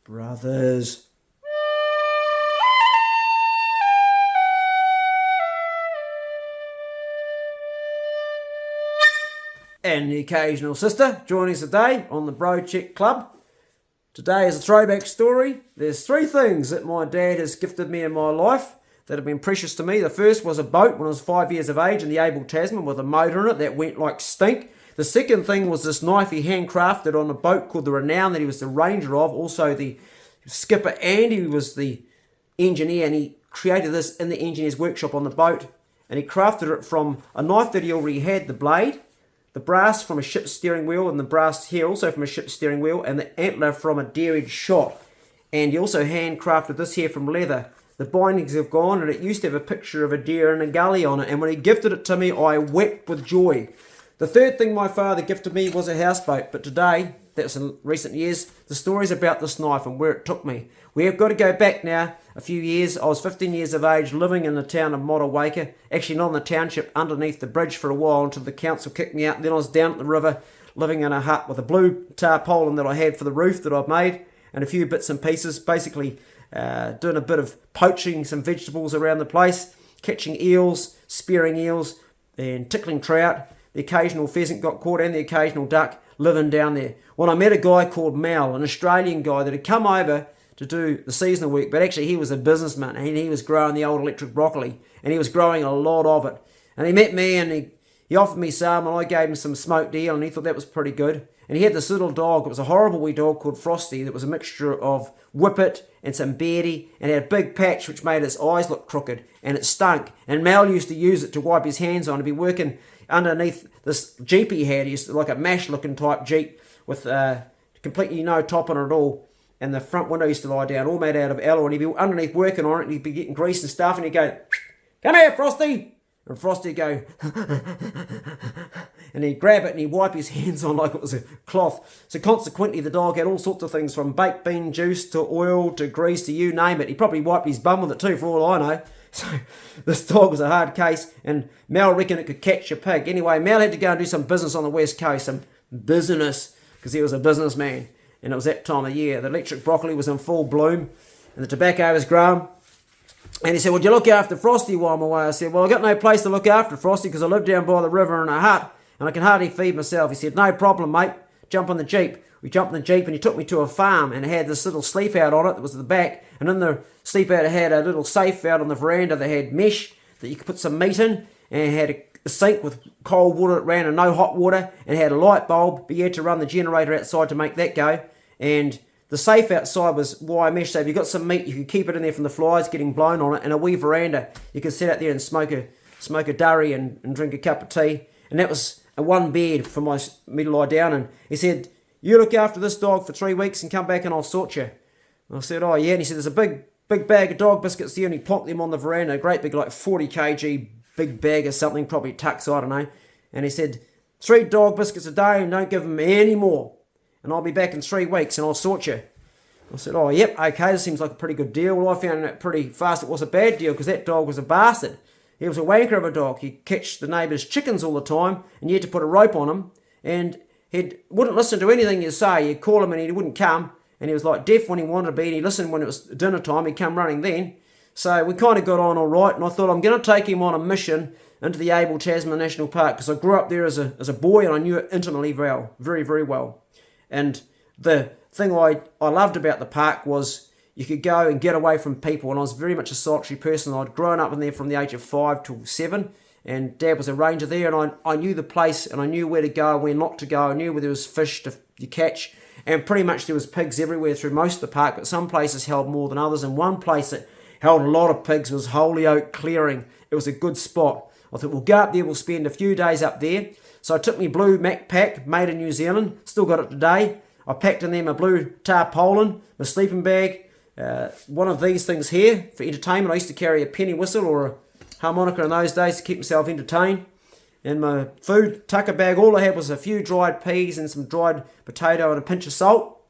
brothers. And the occasional sister joining us today on the Bro Check Club. Today is a throwback story. There's 3 things that my dad has gifted me in my life that have been precious to me. The first was a boat when I was 5 years of age in the Able Tasman with a motor in it that went like stink. The second thing was this knife he handcrafted on a boat called the Renown that he was the ranger of. Also the skipper Andy was the engineer, and he created this in the engineer's workshop on the boat. And he crafted it from a knife that he already had, the blade, the brass from a ship's steering wheel, and the brass here also from a ship's steering wheel, and the antler from a dairy shot. And he also handcrafted this here from leather. The bindings have gone, and it used to have a picture of a deer and a gully on it, and when he gifted it to me, I wept with joy. The third thing my father gifted me was a houseboat, but today, that's in recent years, the story's about this knife and where it took me. We have got to go back now a few years. I was 15 years of age, living in the town of Motuwaka, actually not in the township, underneath the bridge for a while until the council kicked me out. And then I was down at the river, living in a hut with a blue tarpaulin that I had for the roof that I've made, and a few bits and pieces, basically doing a bit of poaching some vegetables around the place, catching eels, spearing eels, and tickling trout. The occasional pheasant got caught and the occasional duck, living down there. Well, I met a guy called Mal, an Australian guy that had come over to do the seasonal work, but actually he was a businessman, and he was growing the old electric broccoli, and he was growing a lot of it. And he met me, and he offered me some, and I gave him some smoked eel, and he thought that was pretty good. And he had this little dog. It was a horrible wee dog called Frosty that was a mixture of whippet and some beardy, and it had a big patch which made its eyes look crooked, and it stunk. And Mal used to use it to wipe his hands on. He'd be working underneath this Jeep he had. He used to, like a MASH looking type Jeep with completely no top on it at all. And the front window used to lie down, all made out of alloy, and he'd be underneath working on it, and he'd be getting grease and stuff, and he'd go, "Come here, Frosty!" And Frosty would go, and he'd grab it and he'd wipe his hands on like it was a cloth. So consequently, the dog had all sorts of things, from baked bean juice to oil to grease to you name it. He probably wiped his bum with it too, for all I know. So this dog was a hard case, and Mal reckoned it could catch a pig. Anyway, Mal had to go and do some business on the west coast, some business, because he was a businessman. And it was that time of year. The electric broccoli was in full bloom, and the tobacco was growing. And he said, "Would you look after Frosty while I'm away?" I said, "Well, I've got no place to look after Frosty because I live down by the river in a hut, and I can hardly feed myself." He said, "No problem, mate. Jump on the Jeep." We jumped in the Jeep, and he took me to a farm, and it had this little sleep out on it that was at the back. And in the sleep out, it had a little safe out on the veranda that had mesh that you could put some meat in, and it had a sink with cold water that ran and no hot water, and it had a light bulb, but you had to run the generator outside to make that go. And the safe outside was wire mesh, so if you got some meat, you could keep it in there from the flies getting blown on it, and a wee veranda. You could sit out there and smoke a durry and drink a cup of tea. And that was a one bed for me to lie down in. He said, "You look after this dog for 3 weeks and come back and I'll sort you." And I said, "Oh yeah." And he said, "There's a big bag of dog biscuits there," and he plonked them on the veranda, a great big, like 40 kg big bag or something, probably Tux, I don't know. And he said, "3 dog biscuits a day and don't give them any more. And I'll be back in 3 weeks and I'll sort you." I said, "Oh, yep, okay, this seems like a pretty good deal." Well, I found out pretty fast it was a bad deal, because that dog was a bastard. He was a wanker of a dog. He'd catch the neighbours' chickens all the time, and you had to put a rope on him, and he wouldn't listen to anything you say. You'd call him and he wouldn't come, and he was like deaf when he wanted to be, and he listened when it was dinner time. He'd come running then. So we kind of got on all right, and I thought, I'm going to take him on a mission into the Able Tasman National Park, because I grew up there as a boy, and I knew it intimately well, very, very well. And the thing I loved about the park was you could go and get away from people, and I was very much a solitary person. I'd grown up in there from the age of 5 till 7, and Dad was a ranger there, and I knew the place, and I knew where to go, where not to go. I knew where there was fish to catch, and pretty much there was pigs everywhere through most of the park, but some places held more than others, and one place that held a lot of pigs was Holyoke Clearing. It was a good spot. I thought, we'll go up there, we'll spend a few days up there. So I took my blue Mac pack, made in New Zealand, still got it today. I packed in there my blue tarpaulin, my sleeping bag, one of these things here for entertainment. I used to carry a penny whistle or a harmonica in those days to keep myself entertained. And my food tucker bag, all I had was a few dried peas and some dried potato and a pinch of salt.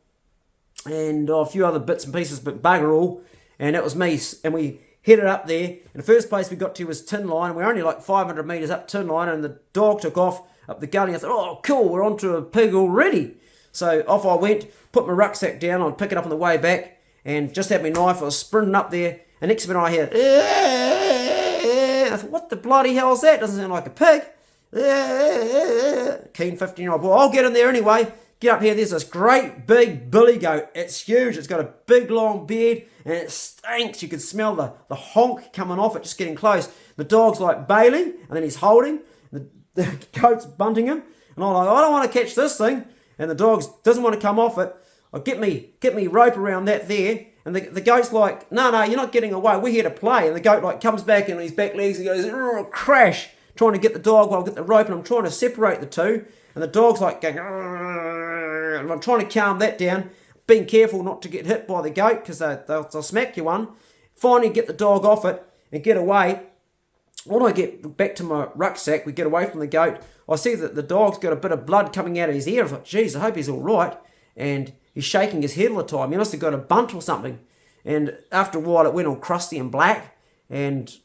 And a few other bits and pieces, but bugger all. And that was me. And we headed up there. And the first place we got to was Tin Line. We were only like 500 metres up Tin Line, and the dog took off up the gully. I thought, oh, cool, we're onto a pig already. So off I went, put my rucksack down, I'd pick it up on the way back, and just had my knife, I was sprinting up there, and next minute I hear, I thought, what the bloody hell is that? Doesn't sound like a pig. Keen 15-year-old boy, I'll get in there anyway. Get up here, there's this great big billy goat. It's huge, it's got a big long beard, and it stinks. You could smell the honk coming off it, just getting close. The dog's like bailing, and then he's holding. The goat's bunting him, and I'm like, I don't want to catch this thing. And the dog doesn't want to come off it. I get me rope around that there, and the goat's like, no, you're not getting away. We're here to play. And the goat like comes back on his back legs and goes, crash, trying to get the dog while I get the rope, and I'm trying to separate the two. And the dog's like going, and I'm trying to calm that down, being careful not to get hit by the goat because they'll smack you one. Finally get the dog off it and get away. When I get back to my rucksack, we get away from the goat, I see that the dog's got a bit of blood coming out of his ear. I thought, geez, I hope he's all right. And he's shaking his head all the time. He must have got a bunt or something. And after a while, it went all crusty and black. And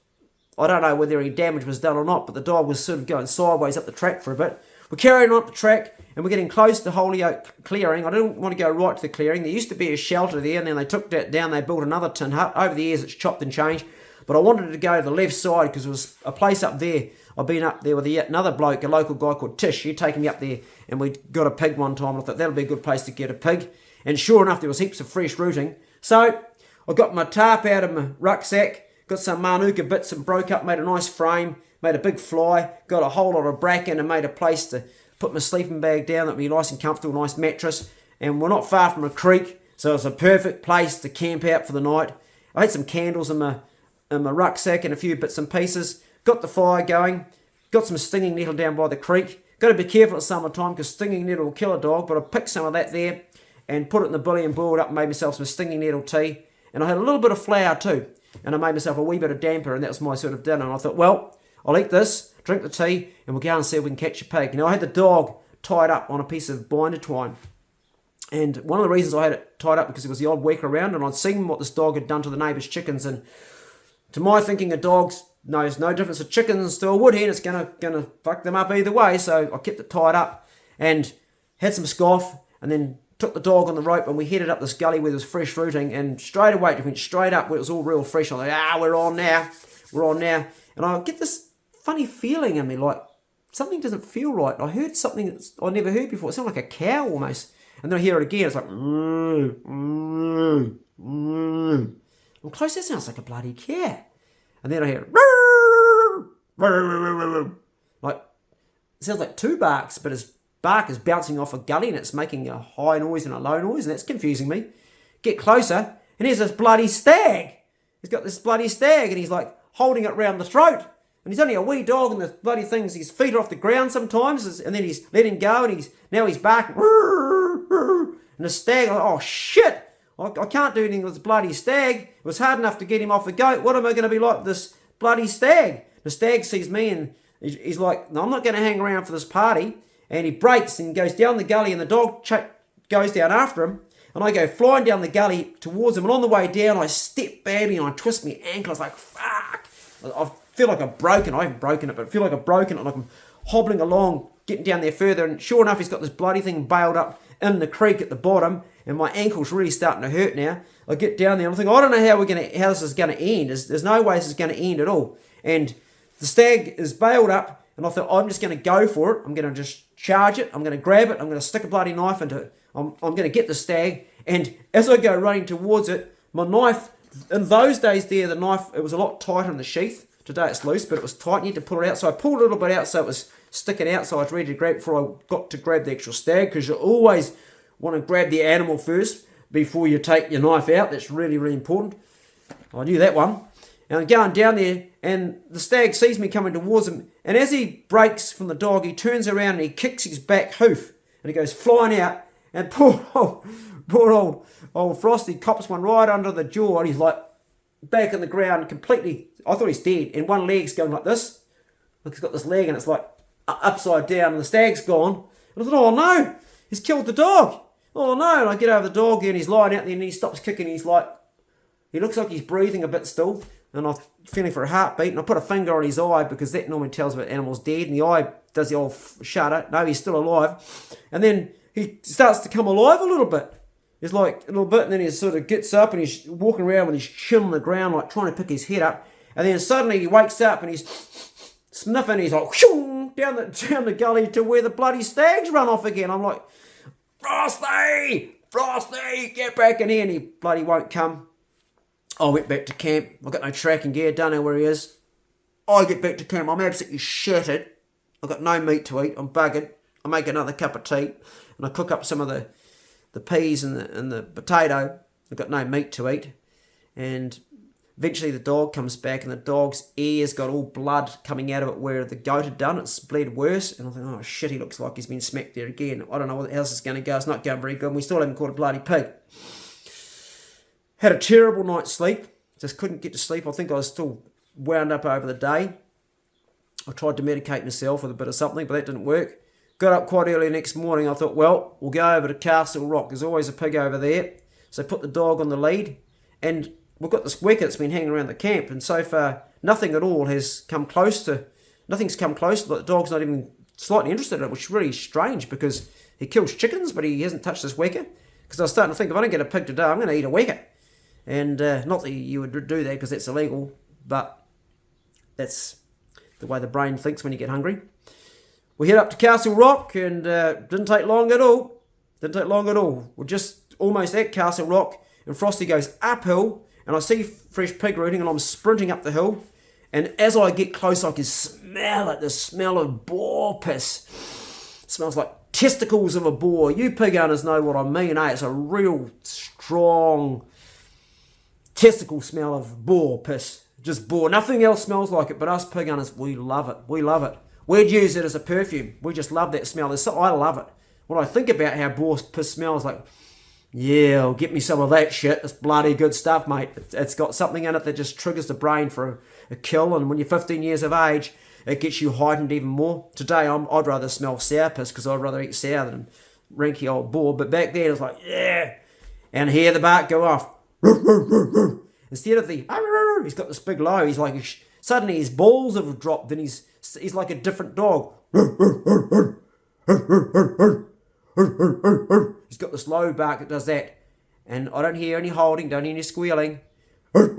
I don't know whether any damage was done or not, but the dog was sort of going sideways up the track for a bit. We're carrying on up the track, and we're getting close to Holyoke Clearing. I don't want to go right to the clearing. There used to be a shelter there, and then they took that down. They built another tin hut. Over the years, it's chopped and changed. But I wanted to go to the left side because there was a place up there. I've been up there with another bloke, a local guy called Tish. He'd taken me up there, and we got a pig one time. I thought that'll be a good place to get a pig. And sure enough, there was heaps of fresh rooting. So I got my tarp out of my rucksack, got some manuka bits and broke up, made a nice frame, made a big fly, got a whole lot of bracken and made a place to put my sleeping bag down that'd be nice and comfortable, nice mattress. And we're not far from a creek, so it's a perfect place to camp out for the night. I had some candles in my rucksack and a few bits and pieces. Got the fire going, got some stinging nettle down by the creek. Got to be careful at summertime because stinging nettle will kill a dog, but I picked some of that there and put it in the billy and boiled up and made myself some stinging nettle tea. And I had a little bit of flour too, and I made myself a wee bit of damper, and that was my sort of dinner. And I thought, well, I'll eat this, drink the tea, and we'll go and see if we can catch a pig. I had the dog tied up on a piece of binder twine. And one of the reasons I had it tied up because it was the odd week around, and I'd seen what this dog had done to the neighbour's chickens. And to my thinking, a dog knows no difference to chickens to a wood hen. It's gonna fuck them up either way. So I kept it tied up and had some scoff, and then took the dog on the rope, and we headed up this gully where there was fresh rooting, and straight away it went straight up where it was all real fresh. I was like, we're on now. And I get this funny feeling in me, like something doesn't feel right. I heard something that I never heard before. It sounded like a cow almost. And then I hear it again. It's like, I'm close, that sounds like a bloody cat. And then I hear, like, it sounds like two barks, but his bark is bouncing off a gully and it's making a high noise and a low noise, and that's confusing me. Get closer, and here's this bloody stag. He's got this bloody stag, and he's like holding it round the throat. And he's only a wee dog, and the bloody thing's, his feet are off the ground sometimes, and then he's letting go, and now he's barking. And the stag, oh shit, I can't do anything with this bloody stag. It was hard enough to get him off the goat. What am I going to be like with this bloody stag? The stag sees me, and he's like, no, I'm not going to hang around for this party. And he breaks and goes down the gully, and the dog goes down after him. And I go flying down the gully towards him, and on the way down, I step badly and I twist my ankle. I was like, fuck. I feel like I've broken. I haven't broken it, but I feel like I've broken it. Like I'm hobbling along, getting down there further, and sure enough, he's got this bloody thing bailed up in the creek at the bottom, and my ankle's really starting to hurt now. I get down there, and I'm thinking, I don't know how this is going to end. There's no way this is going to end at all. And the stag is bailed up, and I thought, I'm just going to go for it. I'm going to just charge it. I'm going to grab it. I'm going to stick a bloody knife into it. I'm going to get the stag. And as I go running towards it, my knife, in those days there, the knife, it was a lot tighter in the sheath. Today it's loose, but it was tight. You had to pull it out. So I pulled a little bit out so it was sticking out, so I was ready to grab before I got to grab the actual stag, because you always want to grab the animal first before you take your knife out. That's really, really important. I knew that one. And I'm going down there, and the stag sees me coming towards him, and as he breaks from the dog, he turns around and he kicks his back hoof, and he goes flying out, and poor old Frosty cops one right under the jaw, and he's like back in the ground completely. I thought he's dead, and one leg's going like this. Like he's got this leg, and it's like upside down, and the stag's gone. And I thought, oh no, he's killed the dog. Oh no, and I get over the dog, and he's lying out there, and he stops kicking. He looks like he's breathing a bit still, and I'm feeling for a heartbeat, and I put a finger on his eye, because that normally tells me the animal's dead, and the eye does the old shudder. No, he's still alive. And then he starts to come alive a little bit. He's like a little bit, and then he sort of gets up and he's walking around with his chin on the ground, like trying to pick his head up. And then suddenly he wakes up and he's sniffing. He's like down the gully to where the bloody stags run off again. I'm like, Frosty, get back in here. And he bloody won't come. I went back to camp. I've got no tracking gear. Don't know where he is. I get back to camp. I'm absolutely shattered. I've got no meat to eat. I'm buggered. I make another cup of tea and I cook up some of the peas and the potato. I've got no meat to eat. And eventually the dog comes back and the dog's ears got all blood coming out of it where the goat had done. It's bled worse. And I think, oh shit, he looks like he's been smacked there again. I don't know how this is going to go. It's not going very good. And we still haven't caught a bloody pig. Had a terrible night's sleep. Just couldn't get to sleep. I think I was still wound up over the day. I tried to medicate myself with a bit of something, but that didn't work. Got up quite early next morning. I thought, well, we'll go over to Castle Rock. There's always a pig over there. So I put the dog on the lead. And we've got this wicket that's been hanging around the camp. And so far, nothing at all has come close to... Nothing's come close. The dog's not even slightly interested in it, which is really strange because he kills chickens, but he hasn't touched this wicket. Because I was starting to think, if I don't get a pig today, I'm going to eat a wicket. And not that you would do that because that's illegal, but that's the way the brain thinks when you get hungry. We head up to Castle Rock and didn't take long at all. We're just almost at Castle Rock and Frosty goes uphill and I see fresh pig rooting and I'm sprinting up the hill. And as I get close, I can smell it, the smell of boar piss. It smells like testicles of a boar. You pig owners know what I mean, eh? It's a real strong testicle smell of boar piss. Just boar. Nothing else smells like it, but us pig owners, we love it. We'd use it as a perfume. We just love that smell. I love it. When I think about how boar piss smells, like, yeah, get me some of that shit. It's bloody good stuff, mate. It's got something in it that just triggers the brain for a kill, and when you're 15 years of age, it gets you heightened even more. Today, I'd rather smell sour piss because I'd rather eat sour than ranky old boar. But back then, it was like, yeah. And hear the bark go off. Instead of the he's got this big low. He's like suddenly his balls have dropped. Then he's like a different dog. He's got this low bark that does that, and I don't hear any holding, don't hear any squealing. And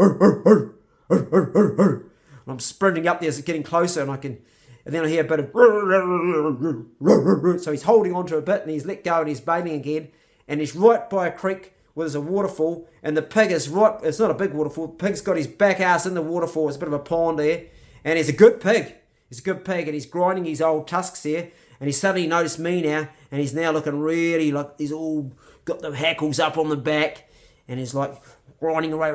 I'm sprinting up there, it's getting closer, and then I hear a bit of. So he's holding on to a bit, and he's let go, and he's bailing again, and he's right by a creek where there's a waterfall, and the pig is right. It's not a big waterfall. The pig's got his back ass in the waterfall. It's a bit of a pond there, and he's a good pig. And he's grinding his old tusks here, and he's suddenly noticed me now, and he's now looking really like he's all got the hackles up on the back, and he's like grinding away,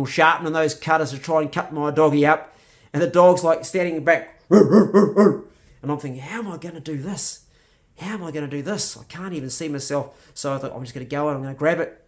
sharpening those cutters to try and cut my doggy up, and the dog's like standing back, and I'm thinking, how am I going to do this? I can't even see myself. So I thought, I'm just going to go and I'm going to grab it.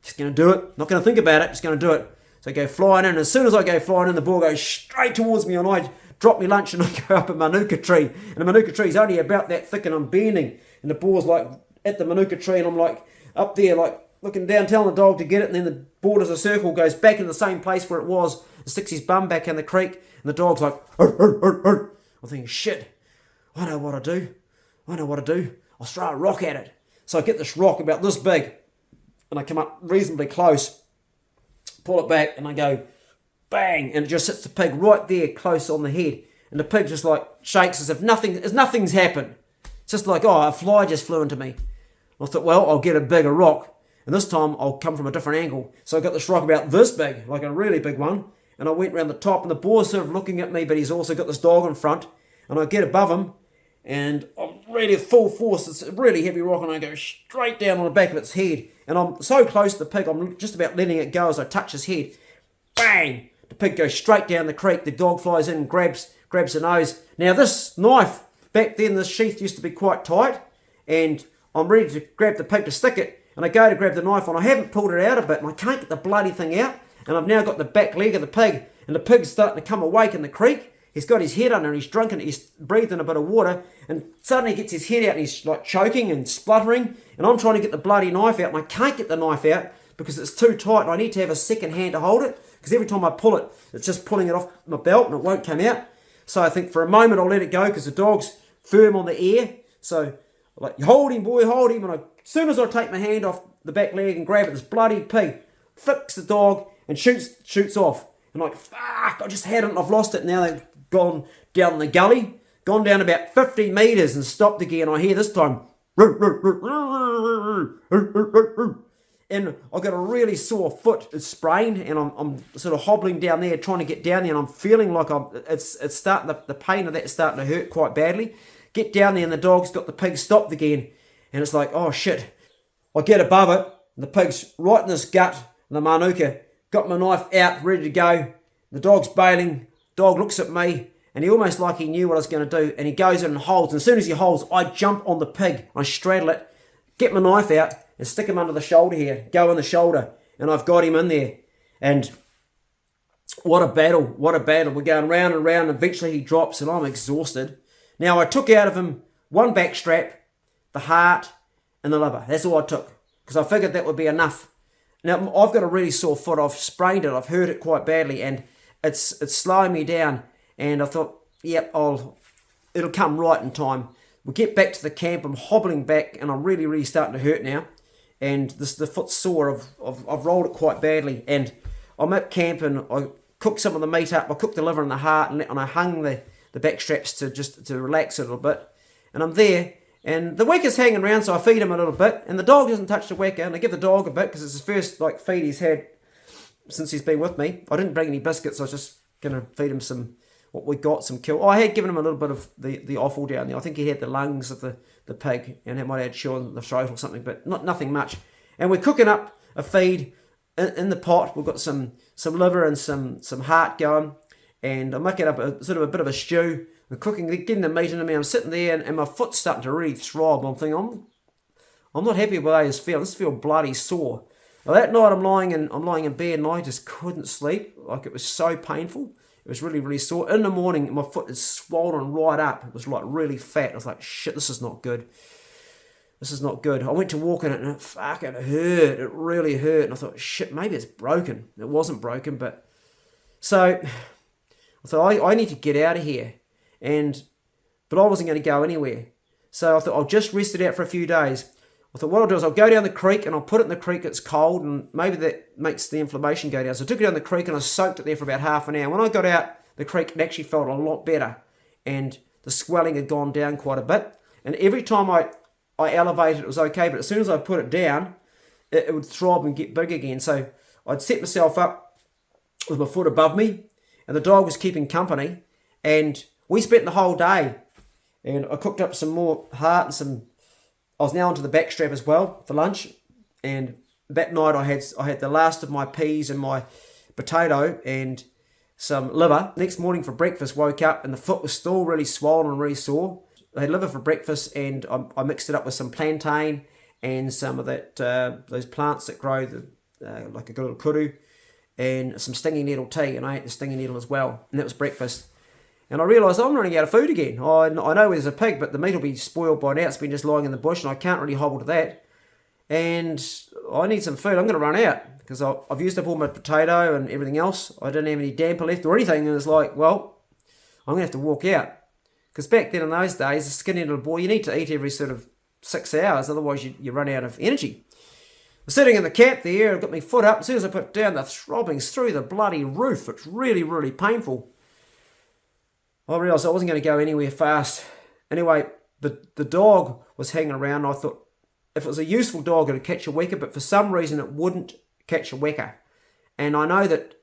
Just going to do it. Not going to think about it. Just going to do it. So I go flying in. And as soon as I go flying in, the boar goes straight towards me. And I drop my lunch and I go up a manuka tree. And the manuka tree is only about that thick and I'm bending. And the boar's like at the manuka tree. And I'm like up there, like looking down, telling the dog to get it. And then the boar does a circle, goes back in the same place where it was. And sticks his bum back in the creek. And the dog's like, arr, arr, arr, arr. I'm thinking, shit, I know what to do. I'll throw a rock at it. So I get this rock about this big, and I come up reasonably close, pull it back, and I go, bang, and it just hits the pig right there close on the head. And the pig just like shakes as if nothing's happened. It's just like, oh, a fly just flew into me. And I thought, well, I'll get a bigger rock, and this time I'll come from a different angle. So I got this rock about this big, like a really big one, and I went around the top, and the boar's sort of looking at me, but he's also got this dog in front, and I get above him, and I'm really full force. It's a really heavy rock, and I go straight down on the back of its head. And I'm so close to the pig, I'm just about letting it go as I touch his head. Bang! The pig goes straight down the creek. The dog flies in and grabs the nose. Now this knife, back then this sheath used to be quite tight, and I'm ready to grab the pig to stick it. And I go to grab the knife, and I haven't pulled it out a bit, and I can't get the bloody thing out. And I've now got the back leg of the pig, and the pig's starting to come awake in the creek. He's got his head under and he's drunk and he's breathing a bit of water, and suddenly he gets his head out and he's like choking and spluttering, and I'm trying to get the bloody knife out and I can't get the knife out because it's too tight and I need to have a second hand to hold it because every time I pull it, it's just pulling it off my belt and it won't come out. So I think for a moment I'll let it go because the dog's firm on the air. So Like, hold him, boy, hold him. And as soon as I take my hand off the back leg and grab it, this bloody pig flicks the dog and shoots off. And like, fuck, I just had it and I've lost it. Now they've gone down the gully, gone down about 50 metres and stopped again. I hear this time, and I've got a really sore foot. It's sprained, and I'm sort of hobbling down there, trying to get down there, and I'm feeling like it's starting, the pain of that is starting to hurt quite badly. Get down there, and the dog's got the pig stopped again, and it's like, oh shit. I get above it, and the pig's right in his gut, and the manuka got my knife out, ready to go. The dog's bailing. Dog looks at me, and he almost like he knew what I was going to do, and he goes in and holds. And as soon as he holds, I jump on the pig, I straddle it, get my knife out, and stick him under the shoulder here, go in the shoulder, and I've got him in there. And what a battle, what a battle. We're going round and round, and eventually he drops, and I'm exhausted. Now, I took out of him one back strap, the heart, and the liver. That's all I took, because I figured that would be enough. Now, I've got a really sore foot. I've sprained it. I've hurt it quite badly, and it's slowing me down. And I thought, yep, it'll come right in time. We get back to the camp. I'm hobbling back, and I'm really, really starting to hurt now. And the foot's sore. I've rolled it quite badly. And I'm at camp, and I cooked some of the meat up. I cooked the liver and the heart, and I hung the back straps to relax a little bit. And I'm there, and the wecker's hanging around, so I feed him a little bit. And the dog doesn't touch the wecker, and I give the dog a bit because it's his first feed he's had since he's been with me. I didn't bring any biscuits. I was just gonna feed him some what we got, some kill. I had given him a little bit of the offal down there. I think he had the lungs of the pig, and it might have shown the throat or something, but nothing much. And we're cooking up a feed in the pot. We've got some liver and some heart going, and I'm making up a sort of a bit of a stew. We're cooking, getting the meat into me. I'm sitting there, and my foot's starting to really throb. I'm thinking, I'm not happy with how this feels. This feels bloody sore. Well, that night I'm lying in bed, and I just couldn't sleep. Like, it was so painful. It was really, really sore. In the morning, my foot is swollen right up. It was like really fat. I was like, shit, this is not good. This is not good. I went to walk in it, and it fucking hurt. It really hurt. And I thought, shit, maybe it's broken. It wasn't broken, but... So, I thought, I need to get out of here. But I wasn't going to go anywhere. So I thought, I'll just rest it out for a few days. I thought, what I'll do is I'll go down the creek, and I'll put it in the creek. It's cold, and maybe that makes the inflammation go down. So I took it down the creek, and I soaked it there for about half an hour. When I got out the creek, it actually felt a lot better, and the swelling had gone down quite a bit. And every time I elevated, it was okay, but as soon as I put it down, it would throb and get big again. So I'd set myself up with my foot above me, and the dog was keeping company, and we spent the whole day, and I cooked up some more heart and I was now onto the back strap as well for lunch. And that night I had the last of my peas and my potato and some liver. Next morning for breakfast, woke up and the foot was still really swollen and really sore. I had liver for breakfast, and I mixed it up with some plantain and some of that those plants that grow like a little kudu, and some stinging nettle tea, and I ate the stinging nettle as well, and that was breakfast. And I realised I'm running out of food again. I know there's a pig, but the meat will be spoiled by now. It's been just lying in the bush, and I can't really hobble to that. And I need some food. I'm going to run out, because I've used up all my potato and everything else. I don't have any damper left or anything. And it's like, well, I'm going to have to walk out. Because back then in those days, a skinny little boy, you need to eat every sort of 6 hours. Otherwise, you run out of energy. I'm sitting in the camp there. I've got my foot up. As soon as I put it down, the throbbing's through the bloody roof. It's really, really painful. I realised I wasn't going to go anywhere fast. Anyway, the dog was hanging around. I thought if it was a useful dog, it would catch a wecker, but for some reason it wouldn't catch a wecker. And I know that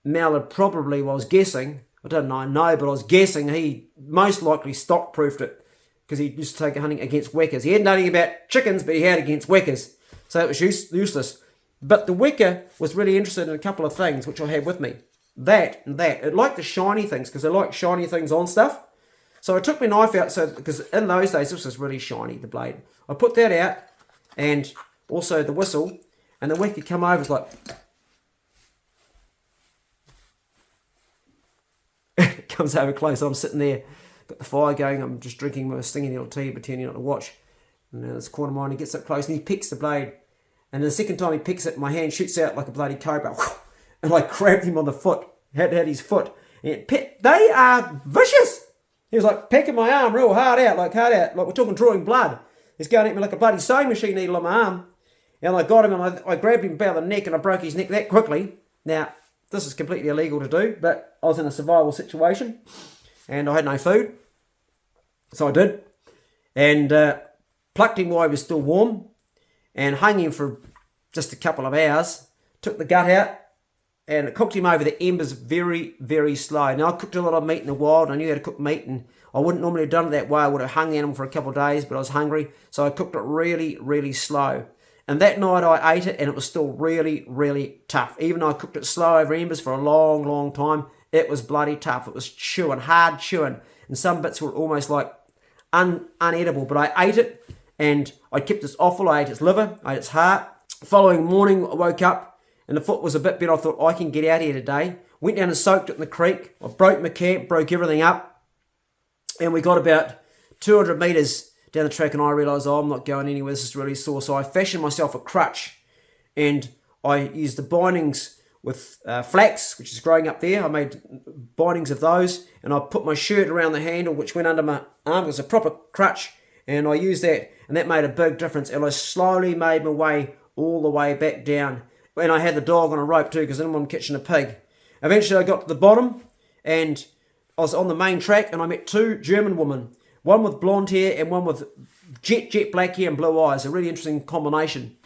Mel had probably, I was guessing, I don't know, but I was guessing he most likely stock-proofed it, because he used to take hunting against weckers. He hadn't done anything about chickens, but he had against weckers. So it was useless. But the wecker was really interested in a couple of things, which I had with me. That and that. It liked the shiny things, because I like shiny things on stuff. So I took my knife out, because in those days this was really shiny, the blade. I put that out, and also the whistle, and the wecker come over. It's like it comes over close. I'm sitting there, got the fire going. I'm just drinking my stinging nettle tea, pretending not to watch. And then this corner of mine, he gets up close and he picks the blade. And the second time he picks it, my hand shoots out like a bloody cobra. And I grabbed him on the foot, had his foot. And they are vicious. He was like pecking my arm real hard out, like we're talking drawing blood. He's going at me like a bloody sewing machine needle on my arm. And I got him and I grabbed him by the neck and I broke his neck that quickly. Now, this is completely illegal to do, but I was in a survival situation and I had no food. So I did. And plucked him while he was still warm and hung him for just a couple of hours. Took the gut out and cooked him over the embers very, very slow. Now, I cooked a lot of meat in the wild. I knew how to cook meat and I wouldn't normally have done it that way. I would have hung the animal for a couple of days, but I was hungry. So I cooked it really, really slow. And that night I ate it and it was still really, really tough. Even though I cooked it slow over embers for a long, long time, it was bloody tough. It was chewing, hard chewing. And some bits were almost like unedible. But I ate it and I kept its offal. I ate its liver, I ate its heart. Following morning, I woke up and the foot was a bit better. I thought, I can get out here today. Went down and soaked it in the creek. I broke my camp, broke everything up. And we got about 200 metres down the track and I realised, I'm not going anywhere, this is really sore. So I fashioned myself a crutch and I used the bindings with flax, which is growing up there. I made bindings of those and I put my shirt around the handle, which went under my arm. It was a proper crutch and I used that and that made a big difference. And I slowly made my way all the way back down. And I had the dog on a rope too because I didn't want him catching a pig. Eventually I got to the bottom and I was on the main track and I met two German women. One with blonde hair and one with jet black hair and blue eyes. A really interesting combination.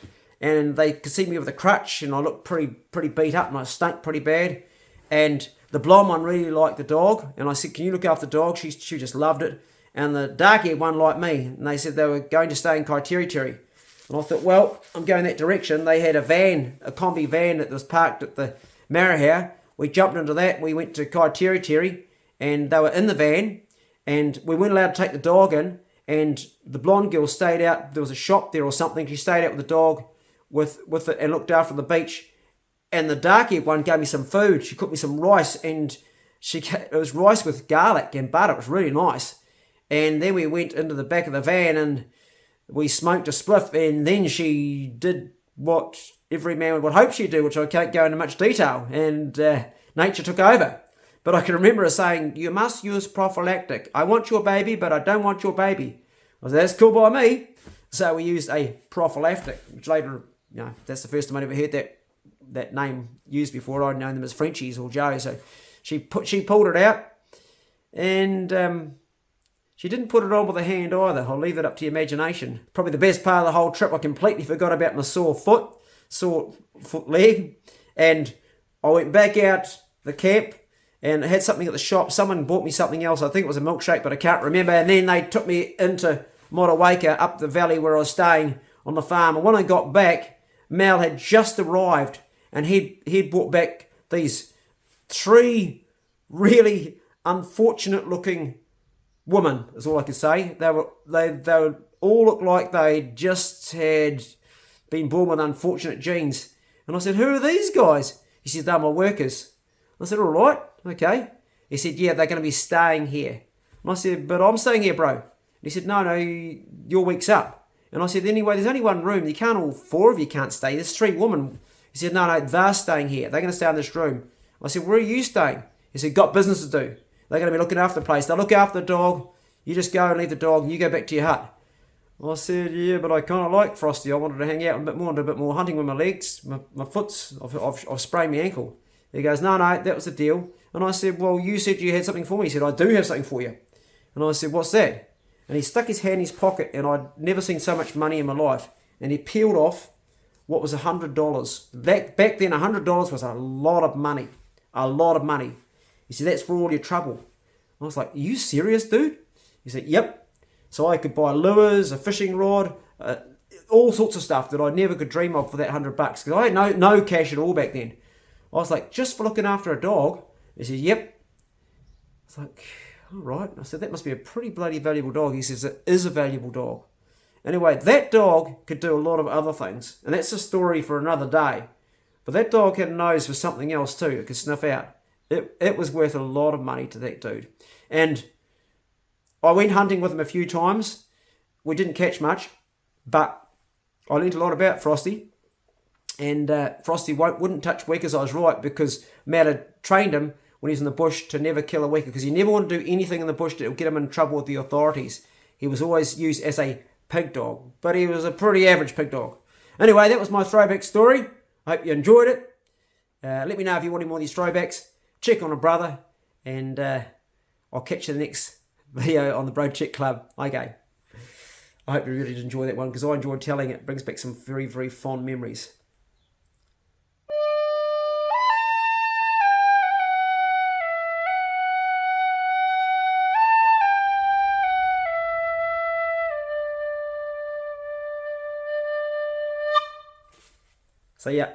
And they could see me with a crutch and I looked pretty beat up and I stunk pretty bad. And the blonde one really liked the dog. And I said, can you look after the dog? She just loved it. And the dark haired one liked me. And they said they were going to stay in Kaiteriti. And I thought, well, I'm going that direction. They had a van, a combi van that was parked at the Marahau. We jumped into that. We went to Kaiteriti and they were in the van. And we weren't allowed to take the dog in, and the blonde girl stayed out. There was a shop there or something. She stayed out with the dog with it and looked after the beach. And the dark-haired one gave me some food. She cooked me some rice, and it was rice with garlic and butter. It was really nice. And then we went into the back of the van, and we smoked a spliff, and then she did what every man would hope she'd do, which I can't go into much detail, and nature took over. But I can remember her saying, you must use prophylactic. I want your baby, but I don't want your baby. I said, that's cool by me. So we used a prophylactic, which later, that's the first time I ever heard that name used before. I'd known them as Frenchies or Joe. So she pulled it out, and she didn't put it on with a hand either. I'll leave it up to your imagination. Probably the best part of the whole trip, I completely forgot about my sore foot leg, and I went back out the camp, and I had something at the shop. Someone bought me something else. I think it was a milkshake, but I can't remember. And then they took me into Motueka, up the valley where I was staying on the farm. And when I got back, Mal had just arrived, and he'd brought back these 3 really unfortunate-looking women, is all I could say. They all looked like they just had been born with unfortunate genes. And I said, who are these guys? He said, they're my workers. I said, all right, okay. He said, yeah, they're going to be staying here. And I said, but I'm staying here, bro. And he said, no, your week's up. And I said, anyway, there's only one room. You can't, all 4 of you can't stay. There's 3 women. He said, no, they're staying here. They're going to stay in this room. I said, where are you staying? He said, got business to do. They're going to be looking after the place. They'll look after the dog. You just go and leave the dog and you go back to your hut. I said, yeah, but I kind of like Frosty. I wanted to hang out a bit more and do a bit more hunting with my legs. My foot's, I've sprained my ankle. He goes, no, that was the deal. And I said, well, you said you had something for me. He said, I do have something for you. And I said, what's that? And he stuck his hand in his pocket, and I'd never seen so much money in my life. And he peeled off what was $100. Back then, $100 was a lot of money. A lot of money. He said, that's for all your trouble. I was like, are you serious, dude? He said, yep. So I could buy lures, a fishing rod, all sorts of stuff that I never could dream of for that $100. Because I had no cash at all back then. I was like, just for looking after a dog? He said, yep. I was like, all right. I said, that must be a pretty bloody valuable dog. He says, it is a valuable dog. Anyway, that dog could do a lot of other things. And that's a story for another day. But that dog had a nose for something else too. It could sniff out. It was worth a lot of money to that dude. And I went hunting with him a few times. We didn't catch much. But I learned a lot about Frosty. And Frosty wouldn't touch wekas. I was right, because Matt had trained him when he was in the bush to never kill a weka, because he never wanted to do anything in the bush that would get him in trouble with the authorities. He was always used as a pig dog, but he was a pretty average pig dog. Anyway, that was my throwback story. I hope you enjoyed it. Let me know if you want any more of these throwbacks. Check on a brother, and I'll catch you in the next video on the Bro Check Club. Okay. I hope you really did enjoy that one, because I enjoyed telling it. It brings back some very, very fond memories. So yeah.